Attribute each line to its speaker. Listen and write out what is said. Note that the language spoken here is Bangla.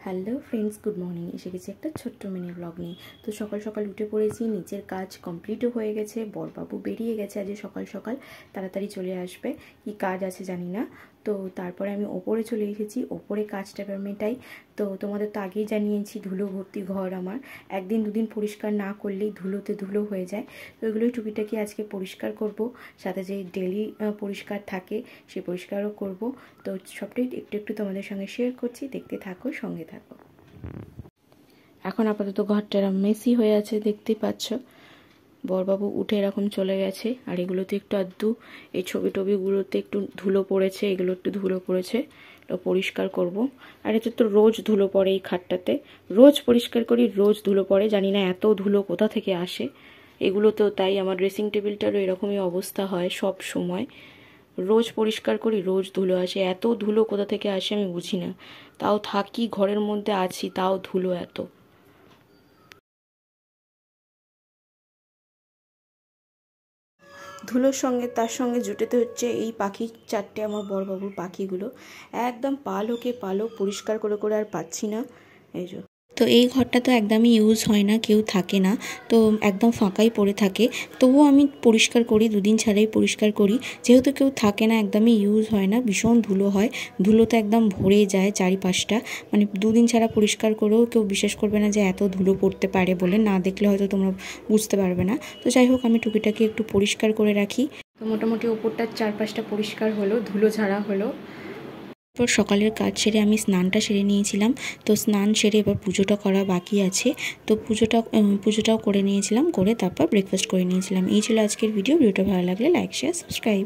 Speaker 1: Hello friends, good morning. এসে গেছি একটা ছোট্ট মিনি ব্লগ নিয়ে। তো সকাল সকাল উঠে পড়েছি, নিচের কাজ কমপ্লিটও হয়ে গেছে। বরবাবু বেরিয়ে গেছে আজ সকাল সকাল, তাড়াতাড়ি চলে আসবে, কি কাজ আছে জানি না। তো তারপরে আমি ওপরে চলে এসেছি, ওপরে কাজটা মেটাই। তো তোমাদের তো আগেই জানিয়েছি, ধুলো ভর্তি ঘর আমার, একদিন দুদিন পরিষ্কার না করলেই ধুলোতে ধুলো হয়ে যায়। তো ওইগুলোই টুকিটাকি আজকে পরিষ্কার করব, সাথে যে ডেলি পরিষ্কার থাকে সে পরিষ্কারও করব। তো সবটাই একটু একটু তোমাদের সঙ্গে শেয়ার করছি, দেখতে থাকো, সঙ্গে থাকো। এখন আপাতত ঘরটা মেসি হয়ে আছে, দেখতেই পাচ্ছ। বরবাবু উঠে এরকম চলে গেছে, আর এগুলোতে একটু আধটু এই ছবি টবিগুলোতে একটু ধুলো পড়েছে, এগুলো একটু ধুলো পড়েছে, পরিষ্কার করব। আর এতে তো রোজ ধুলো পড়ে, এই খাটটাতে রোজ পরিষ্কার করি, রোজ ধুলো পড়ে, জানি না এত ধুলো কোথা থেকে আসে। এগুলো তো তাই, আমার ড্রেসিং টেবিলটারও এরকমই অবস্থা হয় সব সময়, রোজ পরিষ্কার করি, রোজ ধুলো আসে। এত ধুলো কোথা থেকে আসে আমি বুঝি না, তাও থাকি ঘরের মধ্যে আছি, তাও ধুলো এত। ধুলোর সঙ্গে তার সঙ্গে জুটেতে হচ্ছে এই পাখি চারটে, আমার বড়বাবুর পাখিগুলো একদম পালকে পালক, পরিষ্কার করে করে আর পাচ্ছি না। এই যে, তো এই ঘরটা তো একদমই ইউজ হয় না, কেউ থাকে না, তো একদম ফাঁকাই পড়ে থাকে। তবুও আমি পরিষ্কার করি, দুদিন ছাড়াই পরিষ্কার করি, যেহেতু কেউ থাকে না, একদমই ইউজ হয় না, ভীষণ ধুলো হয়, ধুলোতে একদম ভরে যায় চারিপাশটা। মানে দুদিন ছাড়া পরিষ্কার করেও কেউ বিশ্বাস করবে না যে এত ধুলো পড়তে পারে বলে, না দেখলে হয়তো তোমরা বুঝতে পারবে না। তো যাই হোক, আমি টুকিটাকি একটু পরিষ্কার করে রাখি। তো মোটামুটি ওপরটার চারপাশটা পরিষ্কার হলো, ধুলো ঝাড়া হলো। এরপর সকালের কাজ সেরে আমি স্নানটা সেরে নিয়েছিলাম। তো স্নান সেরে এবার পুজোটা করা বাকি আছে, তো পুজোটাও করে নিয়েছিলাম, করে তারপর ব্রেকফাস্ট করে নিয়েছিলাম। এই ছিল আজকের ভিডিওটা ভালো লাগলে লাইক, শেয়ার, সাবস্ক্রাইব।